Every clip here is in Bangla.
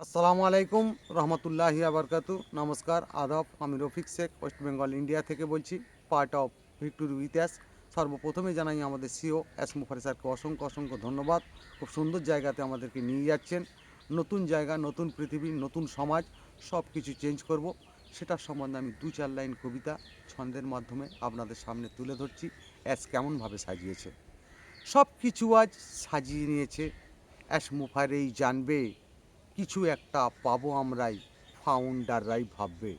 আসসালামু আলাইকুম রহমতুল্লাহি আবরকাতু। নমস্কার, আদাব। আমি রফিক শেখ, ওয়েস্ট বেঙ্গল ইন্ডিয়া থেকে বলছি, পার্ট অফ ভিক্টোরি ইতিহাস। সর্বপ্রথমে জানাই আমাদের সিও এস মুফারি স্যারকে অসংখ্য অসংখ্য ধন্যবাদ। খুব সুন্দর জায়গাতে আমাদেরকে নিয়ে যাচ্ছেন। নতুন জায়গা, নতুন পৃথিবী, নতুন সমাজ, সব কিছু চেঞ্জ করব। সেটার সম্বন্ধে আমি দু চার লাইন কবিতা ছন্দের মাধ্যমে আপনাদের সামনে তুলে ধরছি। অ্যাস কেমনভাবে সাজিয়েছে, সব কিছু আজ সাজিয়ে নিয়েছে অ্যাস মুফারেই জানবে। কিছু একটা পাবো আমরাই, ফাউন্ডাররাই ভাববে।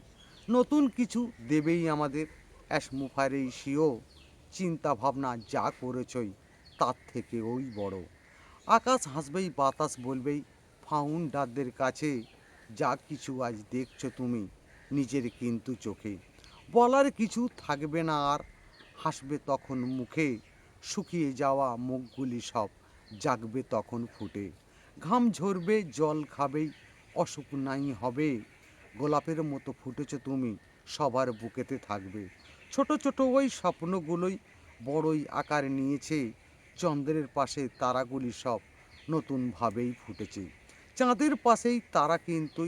নতুন কিছু দেবেই আমাদের অ্যাস মুফারেই শিও। চিন্তা ভাবনা যা করেছই তার থেকে ওই বড়। আকাশ হাসবেই, বাতাস বলবেই ফাউন্ডারদের কাছে, যা কিছু আজ দেখছো তুমি নিজের কিন্তু চোখে। বলার কিছু থাকবে না আর, হাসবে তখন মুখে। শুকিয়ে যাওয়া মুখগুলি সব জাগবে তখন ফুটে। ঘাম ঝরবে, জল খাবেই, অসুখ নাই হবে। গোলাপের মতো ফুটেছো তুমি, সবার বুকেতে থাকবে। ছোট ছোট ওই স্বপ্নগুলোই বড়ই আকার নিয়েছে। চন্দ্রের পাশে তারাগুলি সব নতুনভাবেই ফুটেছে। চাঁদের পাশেই তারা, কিন্তু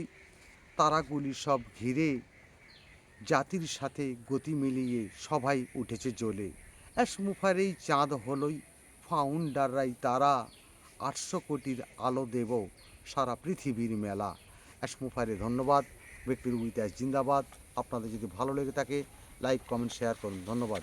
তারাগুলি সব ঘিরে জাতির সাথে গতি মিলিয়ে সবাই উঠেছে জ্বলে। অ্যাশ মুফার এই চাঁদ হলই ফাউন্ডাররাই তারা। 800 কোটির আলো দেব সারা পৃথিবীর মেলা। অ্যাশ মুফারে ধন্যবাদ। ভিক্টোরি উইথ অ্যাশ জিন্দাবাদ। আপনাদের যদি ভালো লেগে থাকে, লাইক কমেন্ট শেয়ার করুন। ধন্যবাদ।